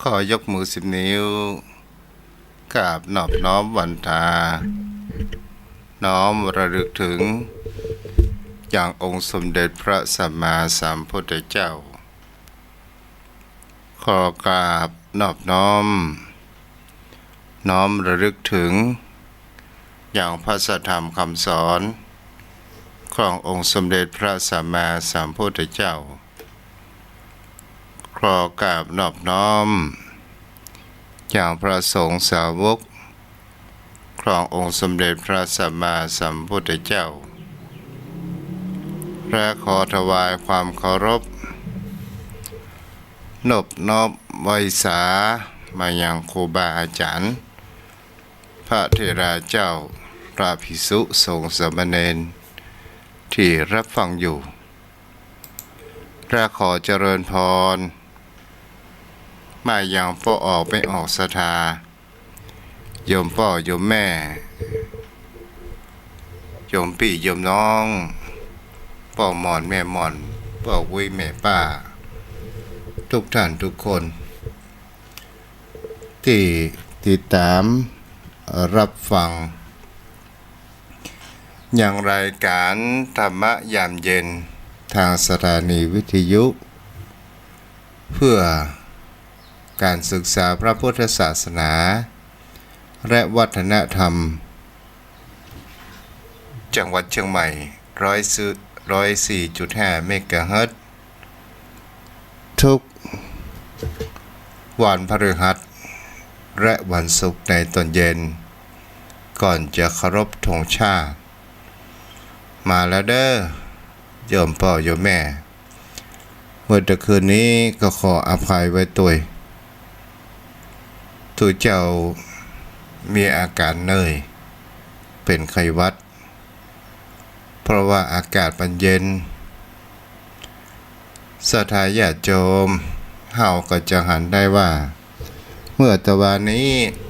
ขอยกมือ10 นิ้วกราบนอบน้อมวันทาน้อมระลึกถึงอย่างองค์สมเด็จพระสัมมาสัมพุทธเจ้าขอกราบนอบน้อมระลึกถึงอย่างพระสัทธรรมคำสอนขององค์สมเด็จพระสัมมาสัมพุทธเจ้าขอกราบนอบน้อมอย่างพระสงฆ์สาวกขององค์สมเด็จพระสัมมาสัมพุทธเจ้าและขอถวายความเคารพนอบน้อมไหว้สามายังครูบาอาจารย์พระเถระเจ้าพระภิกษุสงฆ์สามเณรที่รับฟังอยู่และขอเจริญพรมายังพ่อออกไม่ออกศรัทธาโยมพ่อโยมแม่โยมพี่โยมน้องพ่อหมอนแม่หมอนพ่อวุ้ยแม่ป้าทุกท่านทุกคนที่ติดตามรับฟังอย่างรายการธรรมะยามเย็นทางสถานีวิทยุเพื่อการศึกษาพระพุทธศาสนาและวัฒนธรรมจังหวัดเชียงใหม่104.5 เมกะเฮิรตซ์ทุกวันพฤหัสและวันศุกร์ในตอนเย็นก่อนจะเคารพธงชาติมาแล้วเด้อโยมพ่อโยมแม่เมื่อตะคืนนี้ก็ขออภัยไว้ตัวเจ้ามีอาการเหนื่อยเป็นไข้หวัดเพราะว่าอากาศมันเย็นศรัทธาญาติโยมเฮาก็จะหันได้ว่าเมื่อตะวันนี้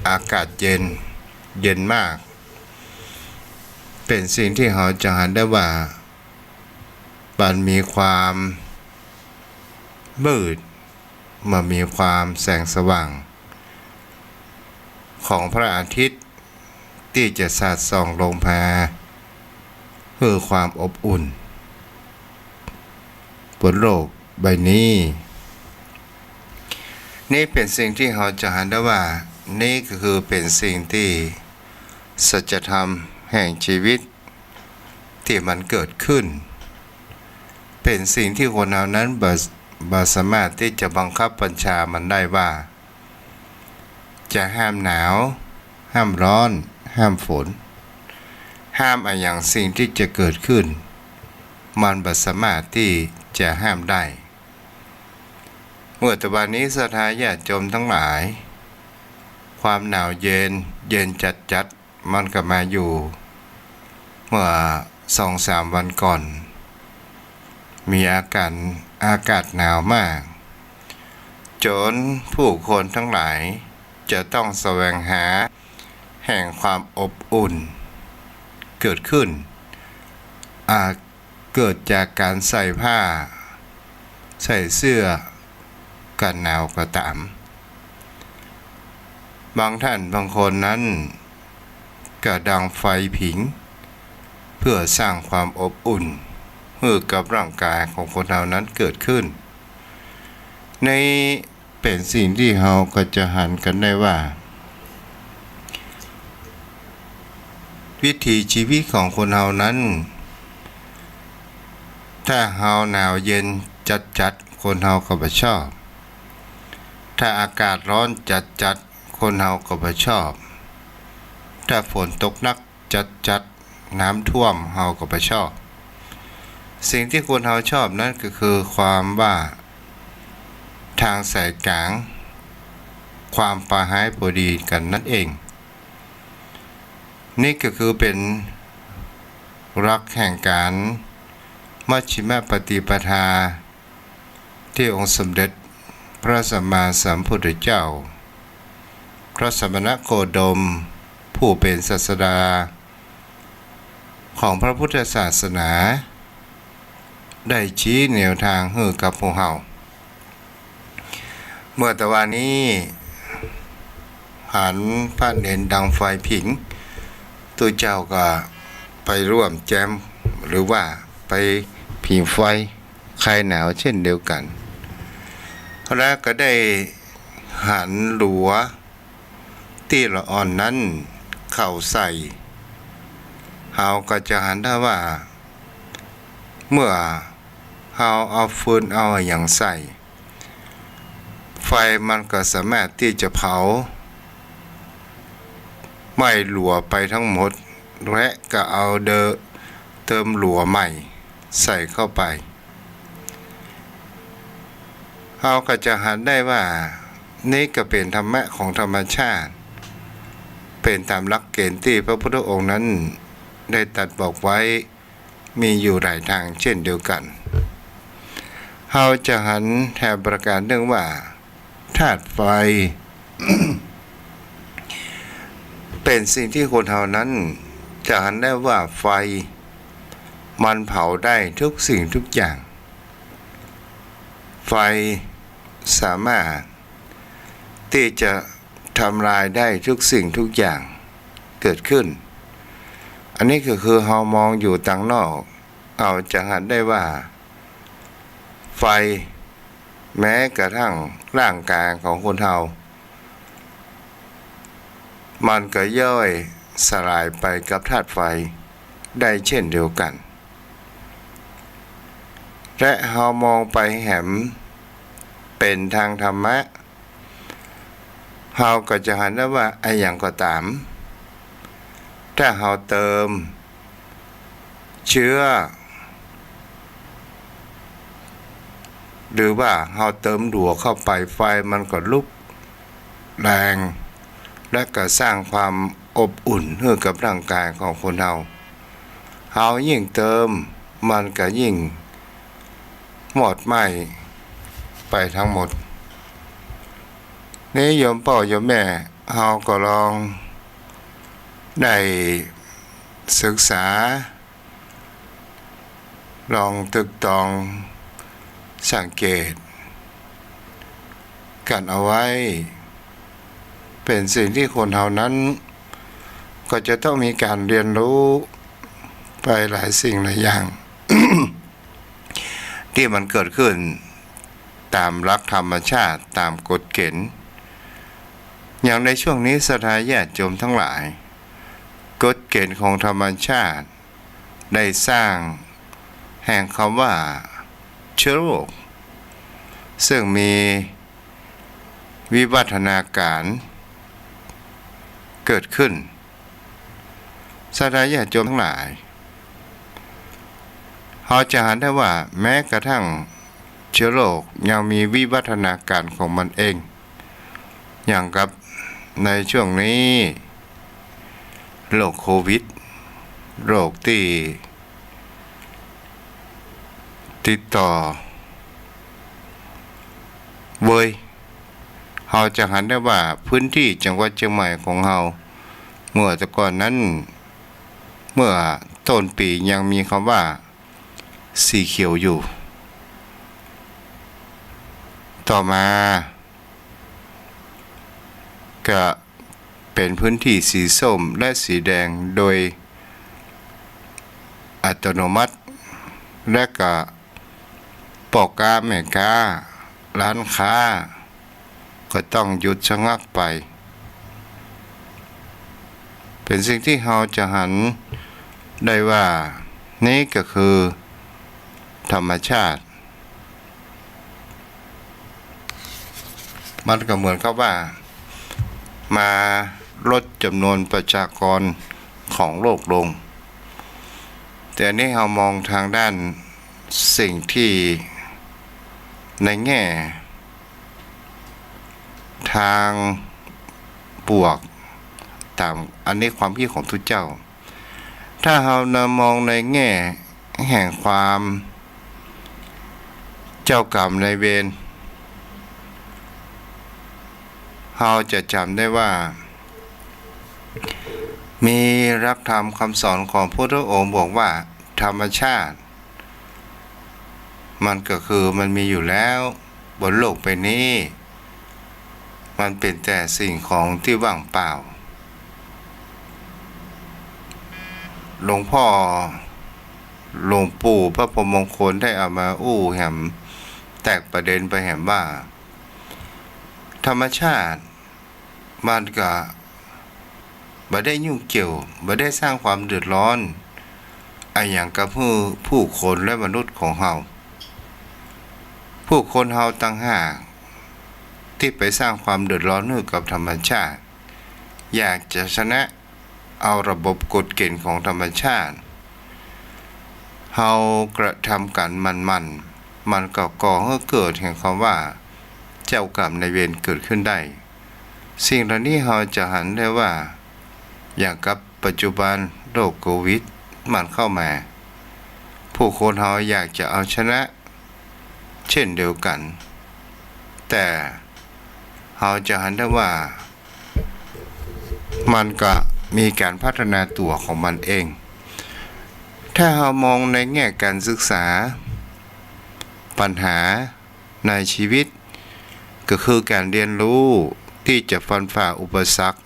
อากาศเย็นมากเป็นสิ่งที่เราจะหันได้ว่ามันมีความมืดมามีความแสงสว่างของพระอาทิตย์ที่จะสาดส่องลงมาเพื่อความอบอุ่นบนโลกใบนี้นี่เป็นสิ่งที่เราจะหันได้ว่านี่ก็คือเป็นสิ่งที่สัจธรรมแห่งชีวิตที่มันเกิดขึ้นเป็นสิ่งที่คนเรานั้นบ่สามารถที่จะบังคับบัญชามันได้ว่าจะห้ามหนาวห้ามร้อนห้ามฝนห้ามอย่างสิ่งที่จะเกิดขึ้นมันบ่สามารถที่จะห้ามได้เมื่อตะวันนี้ศรัทธาญาติโยมทั้งหลายความหนาวเย็นจัดมันก็มาอยู่เมื่อ2-3 วันก่อนมีอากาศหนาวมากจนผู้คนทั้งหลายจะต้องแสวงหาแห่งความอบอุ่นเกิดขึ้นเกิดจากการใส่ผ้าใส่เสื้อกันหนาวก็ตามบางท่านบางคนนั้นก็ดังไฟผิงเพื่อสร้างความอบอุ่นให้กับร่างกายของคนเรานั้นเกิดขึ้นในเป็นสิ่งที่เราก็จะหันกันได้ว่าวิถีชีวิตของคนเรานั้นถ้าเราหนาวเย็นจัดคนเราก็บ่ชอบถ้าอากาศร้อนจัดคนเราก็บ่ชอบถ้าฝนตกหนักจัดน้ำท่วมเราก็บ่ชอบสิ่งที่คนเราชอบนั้นก็คือความว่าทางสายกลางความปราหายพอดีกันนั่นเองนี่ก็คือเป็นรักแห่งการมัชฌิมปฏิปทาที่องค์สมเด็จพระสัมมาสัมพุทธเจ้าพระสมณโคดมผู้เป็นศาสดาของพระพุทธศาสนาได้ชี้แนวทางให้กับพวกเรา เมื่อตะวันนี้หันพระเนนดังไฟผิงตัวเจ้าก็ไปร่วมแจมหรือว่าไปผิงไฟคลายหนาวเช่นเดียวกันแล้วก็ได้หันหลัวที่ละอ่อนนั้นเข้าใส่เฮาก็จะหันได้ว่า เมื่อเฮาเอาฟืนเอาอย่างใส่ไฟมันก็สามารถที่จะเผาไม่หลัวไปทั้งหมดและก็เอาเติมหลัวใหม่ใส่เข้าไปเราก็จะหันได้ว่านี่ก็เป็นธรรมะของธรรมชาติเป็นตามหลักเกณฑ์ที่พระพุทธองค์นั้นได้ตรัสบอกไว้มีอยู่หลายทางเช่นเดียวกันเราจะหันแทนประการเรื่องว่าธาตุไฟ เป็นสิ่งที่คนเฮานั้นจะหันได้ว่าไฟมันเผาได้ทุกสิ่งทุกอย่างไฟสามารถที่จะทำลายได้ทุกสิ่งทุกอย่างเกิดขึ้นอันนี้ก็คือเฮามองอยู่ต่างนอกเอาจะหันได้ว่าไฟแม้กระทั่งร่างกายของคนเฮามันก็ย่อยสลายไปกับธาตุไฟได้เช่นเดียวกันและเฮามองไปแหมเป็นทางธรรมะเฮาก็จะหันได้ว่าไอ้อย่างก็ตามถ้าเฮาเติมเชื้อหรือว่าเฮาเติมดัวเข้าไปไฟมันก็ลุกแรงและก็สร้างความอบอุ่นให้กับร่างกายของคนเฮายิ่งเติมมันก็ยิ่งหมดไหม้ไปทั้งหมดนี่โยมพ่อโยมแม่เฮาก็ลองได้ศึกษาลองตึกตองสังเกตกันเอาไว้เป็นสิ่งที่คนเฮานั้นก็จะต้องมีการเรียนรู้ไปหลายสิ่งหลายอย่าง ที่มันเกิดขึ้นตามหลักธรรมชาติตามกฎเกณฑ์อย่างในช่วงนี้ศรัทธาญาติโยมทั้งหลายกฎเกณฑ์ของธรรมชาติได้สร้างแห่งคำว่าเชื้อโรคซึ่งมีวิวัฒนาการเกิดขึ้นศรัทธาญาติโยมทั้งหลายเราจะหันได้ว่าแม้กระทั่งเชื้อโรคยังมีวิวัฒนาการของมันเองอย่างกับในช่วงนี้โรคโควิดโรคที่ติดต่อเราจะหันได้ว่าพื้นที่จังหวัดเชียงใหม่ของเราเมื่อแต่ก่อนนั้นเมื่อต้นปียังมีคำว่าสีเขียวอยู่ต่อมาก็เป็นพื้นที่สีส้มและสีแดงโดยอัตโนมัติและก็ปอกกาแม่ค้าร้านค้าก็ต้องหยุดชะงักไปเป็นสิ่งที่เราจะหันได้ว่านี่ก็คือธรรมชาติมันก็เหมือนกับว่ามาลดจำนวนประชากรของโลกลงแต่นี่เรามองทางด้านสิ่งที่ในแง่ทางบวกตามอันนี้ความคิดของทุกเจ้าถ้าเรานำมองในแง่แห่งความเจ้ากรรมนายเวรเราจะจำได้ว่ามีหลักธรรมคำสอนของพระพุทธองค์บอกว่าธรรมชาติมันก็คือมันมีอยู่แล้วบนโลกใบนี้ มันเป็นแต่สิ่งของที่ว่างเปล่าหลวงพ่อหลวงปู่พระพรหมมงคลได้เอามาแหมแตกประเด็นไปแหมว่าธรรมชาติมันก็บ่ได้ยุ่งเกี่ยวบ่ได้สร้างความเดือดร้อนอย่างกับผู้คนและมนุษย์ของเฮาผู้คนเฮาต่างหากที่ไปสร้างความเดือดร้อนให้กับธรรมชาติอยากจะชนะเอาระบบกฎเกณฑ์ของธรรมชาติเฮากระทำกันมันก็ก่อให้เกิดแห่งคำว่าเจ้ากรรมนายเวรเกิดขึ้นได้สิ่งเหล่านี้เฮาจะหันได้ว่าอย่างกับปัจจุบันโรคโควิดมันเข้ามาผู้คนเฮาอยากจะเอาชนะเช่นเดียวกันแต่เฮาจะหันได้ว่ามันก็มีการพัฒนาตัวของมันเองถ้าเฮามองในแง่การศึกษาปัญหาในชีวิตก็คือการเรียนรู้ที่จะฟันฝ่าอุปสรรค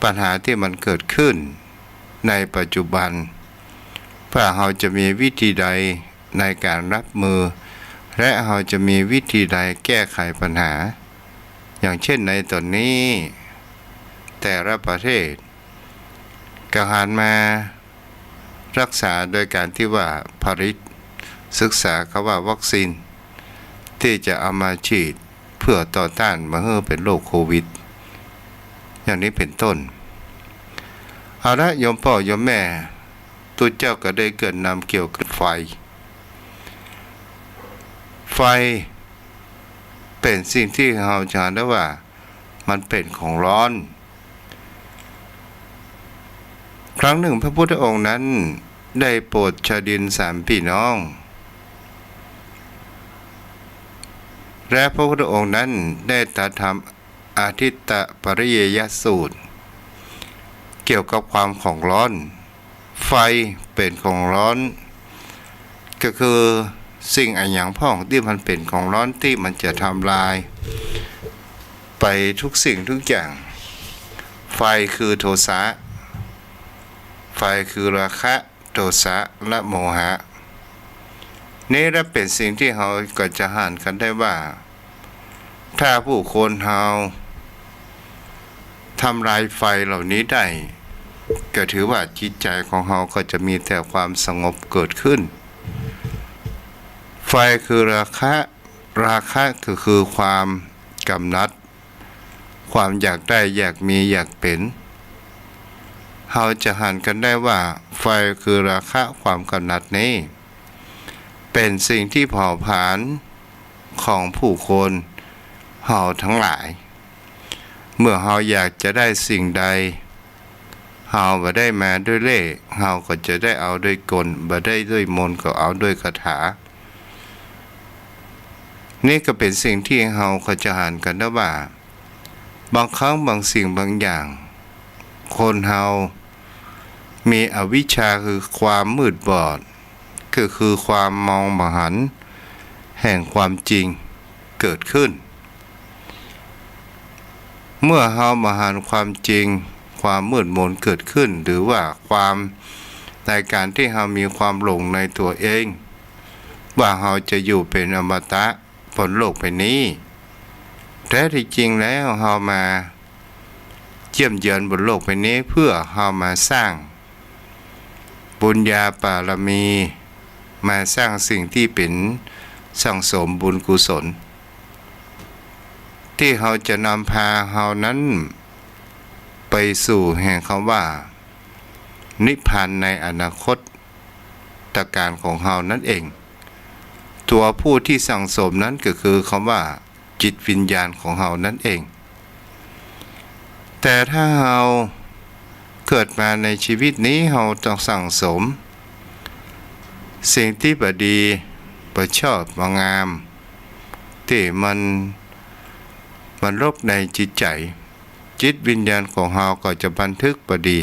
ปัญหาที่มันเกิดขึ้นในปัจจุบันเพื่อเราจะมีวิธีใดในการรับมือและเราจะมีวิธีใดแก้ไขปัญหาอย่างเช่นในตอนนี้แต่ละประเทศก็หันมารักษาโดยการที่ว่าผลิตศึกษาคำว่าวัคซีนที่จะเอามาฉีดเพื่อต่อต้านไม่ให้เป็นโรคโควิดอย่างนี้เป็นต้นเอาละโยมพ่อโยมแม่ตัวเจ้าก็ได้เกิดนำเกี่ยวกับไฟเป็นสิ่งที่เราจะเห็นได้ว่ามันเป็นของร้อนครั้งหนึ่งพระพุทธองค์นั้นได้โปรดชาดินสามพี่น้องและพระพุทธองค์นั้นได้ตรัสธรรมอาทิตตปริเยยสูตรเกี่ยวกับความของร้อนไฟเป็นของร้อนก็คือสิ่งอย่างพ่องที่มันเป็นของร้อนที่มันจะทำลายไปทุกสิ่งทุกอย่างไฟคือโทสะไฟคือราคะโทสะและโมหะนี่และเป็นสิ่งที่เราก็จะหันกันได้ว่าถ้าผู้คนเราทำลายไฟเหล่านี้ได้ก็ถือว่าจิตใจของเราก็จะมีแต่ความสงบเกิดขึ้นไฟคือราคะก็คือความกำนัดความอยากได้อยากมีอยากเป็นเราจะหันกันได้ว่าไฟคือราคะความกำนัดนี้เป็นสิ่งที่เผาผลาญของผู้คนเราทั้งหลายเมื่อเราอยากจะได้สิ่งใดเราบ่ได้มาด้วยเล่ห์เราก็จะได้เอาด้วยกลบ่ได้ด้วยมนต์ก็เอาด้วยคาถานี่ก็เป็นสิ่งที่เราก็จะหันกันได้ว่าบางครั้งบางสิ่งบางอย่างคนเรามีอวิชชาคือความมืดบอดก็คือความมองบ่เห็นแห่งความจริงเกิดขึ้นเมื่อเราบ่เห็นความจริงความมืดมนเกิดขึ้นหรือว่าความในการที่เรามีความหลงในตัวเองว่าเราจะอยู่เป็นอมตะบนโลกใบนี้แต่ที่จริงแล้วเรามาเยี่ยมเยือนบนโลกใบนี้เพื่อเรามาสร้างบุญญาบารมีมาสร้างสิ่งที่เป็นสั่งสมบุญกุศลที่เราจะนำพาเรานั้นไปสู่แห่งคำว่านิพพานในอนาคตตการของเรานั่นเองตัวผู้ที่สั่งสมนั้นก็คือคำว่าจิตวิญญาณของเรานั่นเองแต่ถ้าเราเกิดมาในชีวิตนี้เราต้องสั่งสมสิ่งที่บ่ดีบ่ชอบบ่งามที่มันรบในจิตใจจิตวิญญาณของเราก็จะบันทึกบ่ดี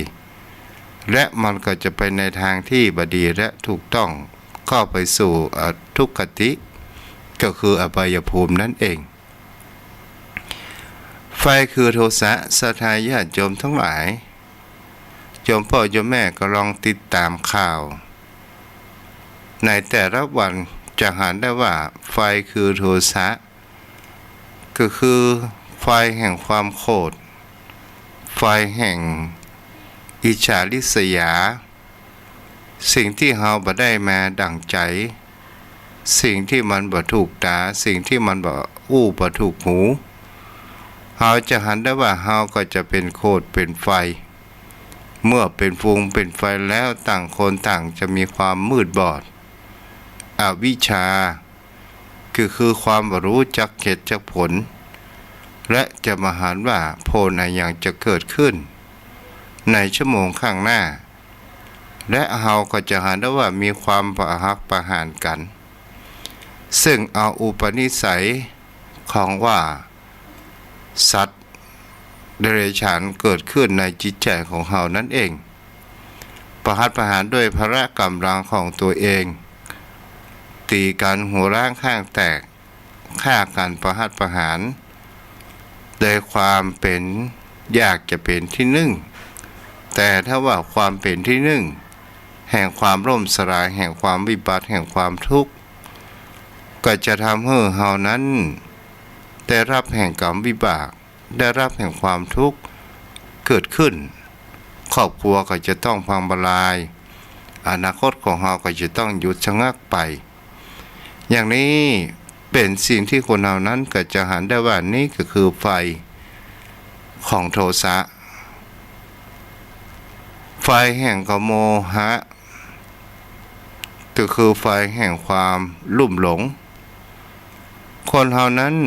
และมันก็จะไปในทางที่บ่ดีและถูกต้องเข้าไปสู่ทุกขติก็คืออบายภูมินั่นเอง ไฟคือโทสะศรัทธาญาติโยมทั้งหลายโยมพ่อโยมแม่ก็ลองติดตามข่าวในแต่ละวันจะเห็นได้ว่าไฟคือโทสะก็คือไฟแห่งความโกรธไฟแห่งอิจฉาริษยาสิ่งที่เราบ่ได้มาดั่งใจสิ่งที่มันบ่ถูกตาสิ่งที่มันบ่ถูกหูเราจะเห็นได้ว่าเราก็จะเป็นโคตรเป็นไฟเมื่อเป็นฟูงเป็นไฟแล้วต่างคนต่างจะมีความมืดบอดอวิชชาคือความบ่รู้จักเหตุจักผลและจะมาหาว่าโพลอะไรอย่างจะเกิดขึ้นในชั่วโมงข้างหน้าและเราก็จะเห็นได้ว่ามีความประหักประหารกันซึ่งเอาอุปนิสัยของว่าสัตว์เดรัจฉานเกิดขึ้นในจิตใจของเรานั่นเองประหัตประหารด้วยพละกำลังของตัวเองตีกันหัวร่างข้างแตกฆ่ากันประหัตประหารโดยความเป็นอยากจะเป็นที่หนึ่งแต่ถ้าว่าความเป็นที่หนึ่งแห่งความร่มสลายแห่งความวิบัติแห่งความทุกข์ก็จะทำให้เรานั้นได้รับแห่งกรรมวิบากได้รับแห่งความทุกข์เกิดขึ้นครอบครัวก็จะต้องพังทลายอนาคตของเราก็จะต้องหยุดชะงักไปอย่างนี้เป็นสิ่งที่คนเรานั้นก็จะหันได้ว่านี่ก็คือไฟของโทสะไฟแห่งกโมหะก็คือไฟแห่งความลุ่มหลงคนเรานั้น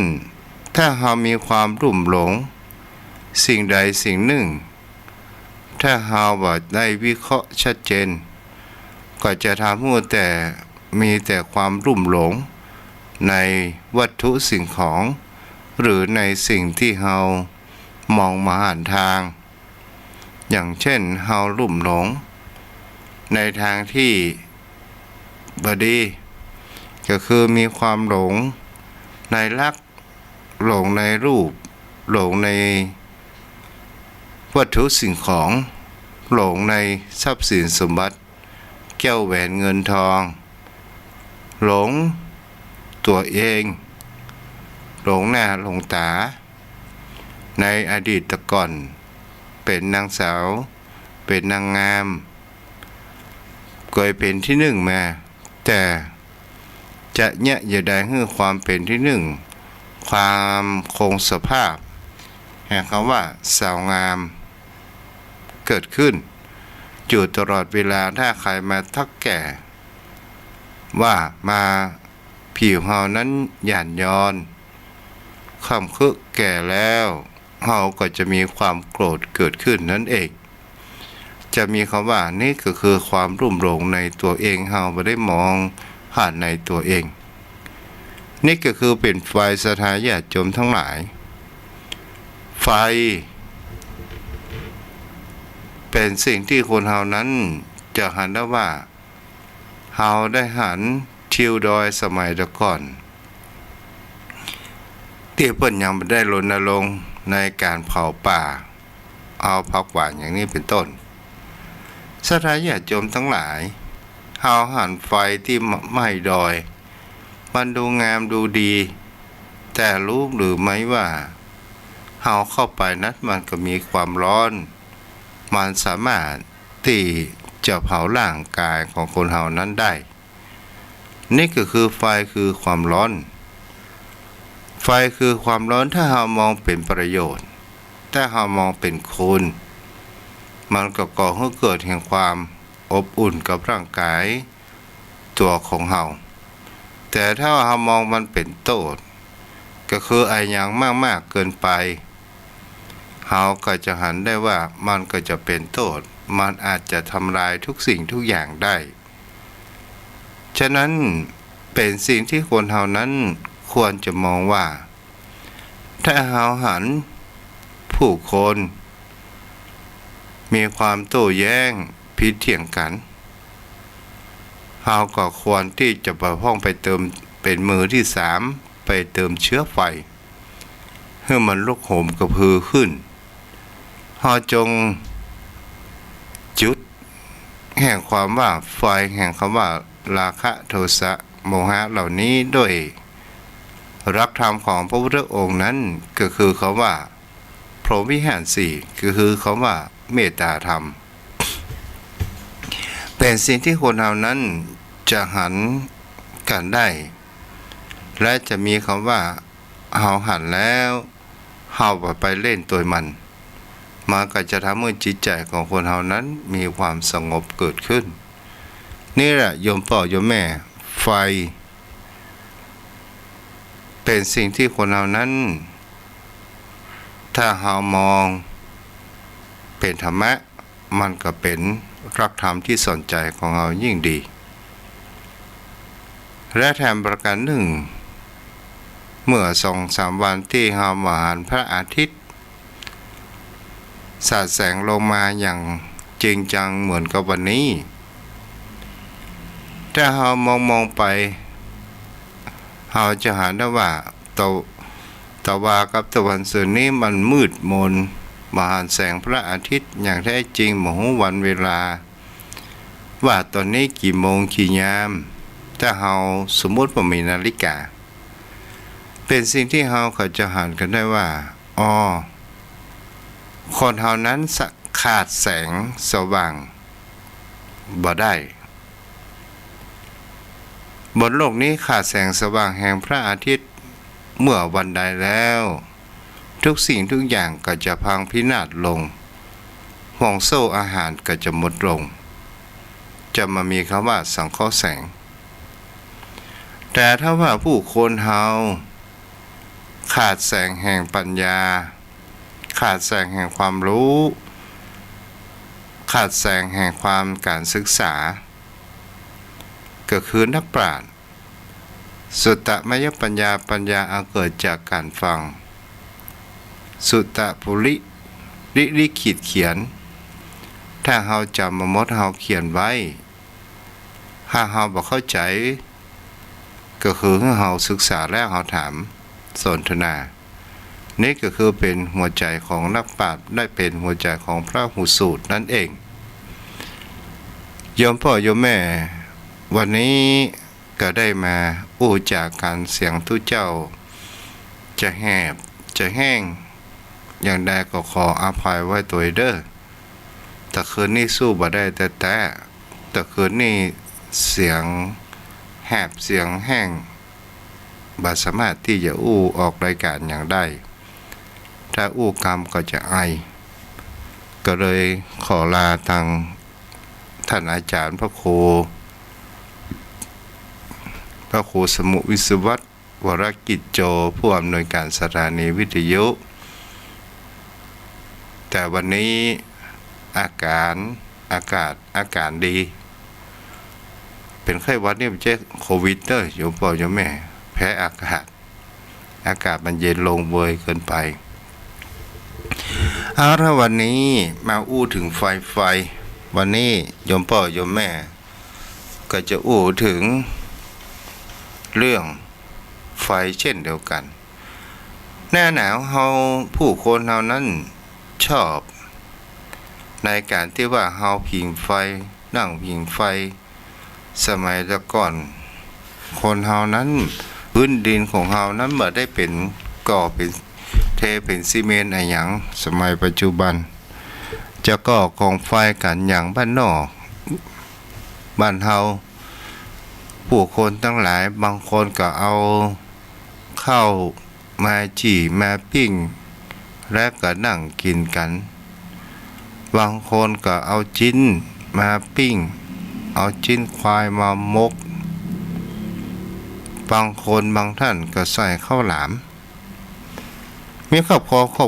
ถ้าเรามีความลุ่มหลงสิ่งใดสิ่งหนึ่งถ้าเราบ่ได้วิเคราะห์ชัดเจนก็จะทำให้แต่มีแต่ความลุ่มหลงในวัตถุสิ่งของหรือในสิ่งที่เรามองมาหาทางอย่างเช่นเราลุ่มหลงในทางที่บดีก็คือมีความหลงในลักษณ์หลงในรูปหลงในวัตถุสิ่งของหลงในทรัพย์สินสมบัติแก้วแหวนเงินทองหลงตัวเองหลงหน้าหลงตาในอดีตก่อนเป็นนางสาวเป็นนางงามเคยเป็นที่หนึ่งมาแต่จะเนี่ยอย่าได้ให้ความเป็นที่หนึ่งความคงสภาพแห่งคำว่าสาวงามเกิดขึ้นอยู่ตลอดเวลาถ้าใครมาทักแก่ว่ามาผิวเฮานั้นหย่านย้อนคำคือแก่แล้วเฮาก็จะมีความโกรธเกิดขึ้นนั่นเองจะมีคำว่านี่ก็คือความรุ่มหลงในตัวเองเฮาไม่ได้มองผ่านในตัวเองนี่ก็คือเป็นไฟศรัทธาญาติโยมทั้งหลายไฟเป็นสิ่งที่คนเฮานั้นจะหันได้ว่าเฮาได้หันทิวดอยสมัยตะก่อนที่เพิ่นยังไม่ได้รณรงค์ในการเผาป่าเอาผักหวานอย่างนี้เป็นต้นศรัทธาญาติโยมทั้งหลายเฮาหันไฟที่ไหม้ดอยมันดูงามดูดีแต่รู้หรือไม่ว่าเฮาเข้าไปนั้นมันก็มีความร้อนมันสามารถที่จะเผาร่างกายของคนเฮานั้นได้นี่ก็คือไฟคือความร้อนไฟคือความร้อนถ้าเฮามองเป็นประโยชน์ถ้าเฮามองเป็นคุณมันก็ก่อให้เกิดแห่งความอบอุ่นกับร่างกายตัวของเฮาแต่ถ้าเฮามองมันเป็นโทษก็คือไอ้อย่างมากๆเกินไปเฮาก็จะหันได้ว่ามันก็จะเป็นโทษมันอาจจะทำลายทุกสิ่งทุกอย่างได้ฉะนั้นเป็นสิ่งที่คนเฮานั้นควรจะมองว่าถ้าเฮาหันผู้คนมีความโต้แย้งผิดเถียงกันเฮาก็ควรที่จะไปห้องไปเติมเป็นมือที่สามไปเติมเชื้อไฟ ให้มันลุกโหมกระพือขึ้นเฮาจงจุดแห่งความว่าไฟแห่งคำว่าราคะโทสะโมหะเหล่านี้ด้วยรักธรรมของพระพุทธองค์นั้นก็คือคำว่าพรหมวิหารสี่ก็คือคำว่าเมตตาธรรมเป็นสิ่งที่คนเรานั้นจะหันกันได้และจะมีคำว่าเฮาหันแล้วเฮาไปเล่นตัวมันก็จะทำให้จิตใจของคนเฮานั้นมีความสงบเกิดขึ้นนี่แหละโยมพ่อโยมแม่ไฟเป็นสิ่งที่คนเฮานั้นถ้าเฮามองเป็นธรรมะมันก็เป็นรักธรรมที่สนใจของเรายิ่งดีและแถมประการหนึ่งเมื่อ2-3 วันที่เฮามาหันพระอาทิตย์สาดแสงลงมาอย่างจริงจังเหมือนกับวันนี้ถ้าเฮามองไปเฮาจะเห็นได้ว่าตะวันกับตะวันตกนี้มันมืดมนมาหันแสงพระอาทิตย์อย่างแท้จริงบ่ฮู้วันเวลาว่าตอนนี้กี่โมงกี่ยามถ้าเฮาสมมุติว่ามีนาฬิกาเป็นสิ่งที่เฮาเขาจะหันกันได้ว่าคนเฮานั้นขาดแสงสว่างบ่ได้บนโลกนี้ขาดแสงสว่างแห่งพระอาทิตย์เมื่อวันใดแล้วทุกสิ่งทุกอย่างก็จะพังพินาศลงห่วงโซ่อาหารก็จะหมดลงจะมามีคำว่าสังเคราะห์แสงแต่ถ้าว่าผู้คนเฮาขาดแสงแห่งปัญญาขาดแสงแห่งความรู้ขาดแสงแห่งความการศึกษาก็คือนักปราชญ์สุตตมยปัญญาอันเกิดจากการฟังสุตตะปุริลิขิตเขียนถ้าเฮาจำมาหมดเฮาเขียนไว้ถ้าเฮาบ่เข้าใจก็คือเฮาศึกษาแล้วเฮาถามสนทนานี่ก็คือเป็นหัวใจของนักปราชญ์ได้เป็นหัวใจของพระหูสูตรนั่นเองโยมพ่อโยมแม่วันนี้ก็ได้มาอู้จากการเสียงทุเจ้าจะแหบจะแห้งอย่างใดก็ขออภัยไว้ตัวเด้อแต่คืนนี้สู้บ่ได้แต่คืนนี้เสียงแหบเสียงแห้งบ่สามารถที่จะอู้ออกรายการอย่างได้ถ้าอู้กรรมก็จะไอก็เลยขอลาทางท่านอาจารย์พระครูสมุวิศวัตวรกิจโจผู้อำนวยการสถานีวิทยุแต่วันนี้อากาศดีเป็นไข้หวัดนี่ไม่ใช่โควิดเด้อโยมพ่อโยมแม่แพ้อากาศมันเย็นลงเวยเกินไปถ้าวันนี้มาอู้ถึงไฟวันนี้โยมพ่อโยมแม่ก็จะอู้ถึงเรื่องไฟเช่นเดียวกันหน้าหนาวเฮาผู้คนเฮานั้นชอบในการที่ว่าเฮาผิงไฟนั่งผิงไฟสมัยแต่ก่อนคนเฮานั้นพื้นดินของเฮานั้นบ่ได้เป็นก่อเป็นเทเป็นซีเมนต์อะไรอย่างสมัยปัจจุบันจะก่อกองไฟกันอย่างบ้านนอกบ้านเฮาผู้คนทั้งหลายบางคนก็เอาข้าวมาจี่มาปิ้งและก็นั่งกินกันบางคนก็เอาจิ้นมาปิ้งเอาจิ้นควายมามกบางคนบางท่านก็ใส่ข้าวหลามมีครอบ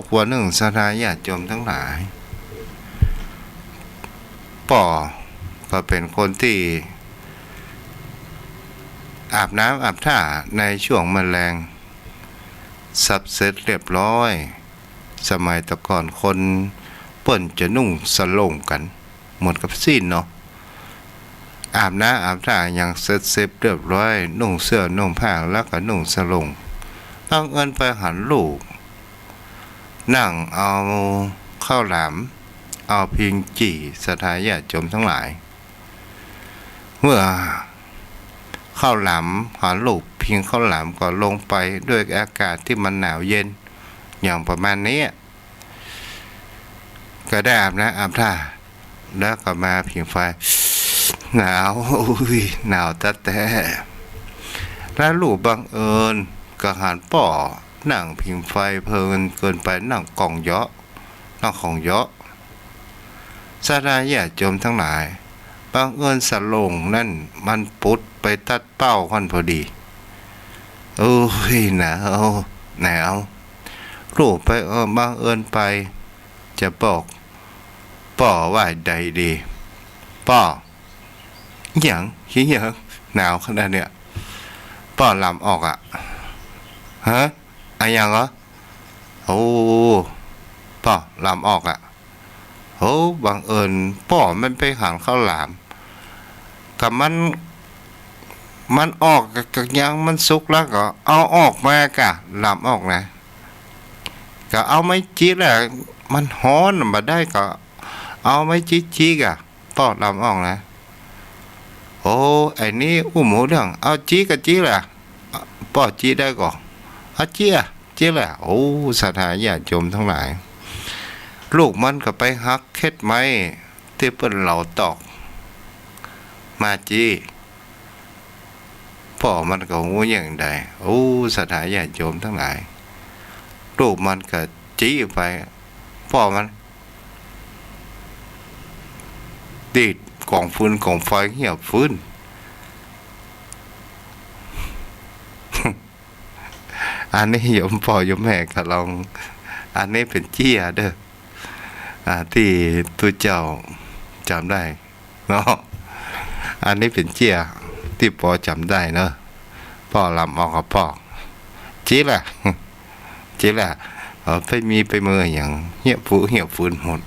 ครัวหนึ่งสถาญาติโยมทั้งหลายป่อก็เป็นคนที่อาบน้ำอาบท่าในช่วงแมลงสับเสร็จเรียบร้อยสมัยแต่ก่อนคนเปิ้นจะนุ่งสลงกันหมดกับสิ้นเนาะอาบน้ำอาบท่าอย่างเสร็จเรียบร้อยนุ่งเสื้อนุ่งผ้าแล้วก็นุ่งสลงเอาเงินไปหันลูก นั่งเอาข้าวหลามเอาพิงจี่สถานญาติโยมทั้งหลายเมื่อข้าวหลามหาลูกพิงข้าวหลามก็ลงไปด้วยอากาศที่มันหนาวเย็นอย่างประมาณนี้ก็ได้อาบน้ำอาบท่าแล้วก็มาผิงไฟหนาวอุ้ยหนาวแต่แล้วลูกบังเอิญก็หันป่อนั่งผิงไฟเพลินเกินไปนั่งกองเยาะนั่งของเยาะสาราญาติโยมทั้งหลายบังเอิญสลงนั่นมันปุดไปตัดเป้าค่อนพอดีโอ้ยหนาวลูกไปบังเอิญไปจะบอกป่อว่าใดดีป่ออย่างหนาวขนาดเนี้ยป่อลำออกฮะอะไรอย่างเหรอโอ้ป่อลำออกโอ้บังเอิญป่อมันไปหันข้าวหลามกับมันออกกับยังมันสุกแล้วก็เอาออกมากะลำออกนะก็เอาไม้จี้แหละมันฮ้อนมาได้ก็เอาไม้จี้กะป่อลำออกนะโอ้ไอ้นี่หมูเรื่องเอาจี้กับจี้แหละป่อจี้ได้ก่อนเอาจี้แหละโอ้สถานญาติโยมทั้งหลายลูกมันก็ไปหักเค็ดไม้ที่เปิ้นเหล่าตอกมาจี้พ่อมันก็หูอย่างใดโอ้สถานญาติโยมทั้งหลายลูกมันก็จี้ไปพ่อมันดีดกองฟืนกองไฟเหี่ยวฟืน อันนี้โยมพ่อโยมแม่ก็ลองอันนี้เป็นเจี้ยเด้อที่ตัวเจ้าจำได้เนาะอันนี้เป็นเจี้ยที่พ่อจำได้เนาะพ่อลำออกกับพ่อจี้แหละไปมีไปเมื่ออย่างเหี่ยวฟืนหมด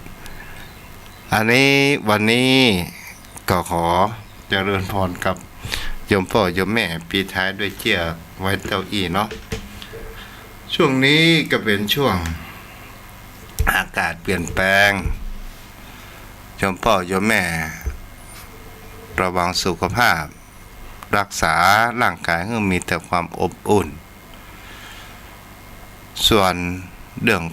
อันนี้วันนี้ก็ขอเจริญพรกับโยมพ่อโยมแม่ปีท้ายด้วยเจี้ยไว้เต้าอี้เนาะช่วงนี้ก็เป็นช่วงอากาศเปลี่ยนแปลงโยมพ่อโยมแม่ระวังสุขภาพรักษาร่างกายให้มีแต่ความอบอุ่นส่วนเรื่อง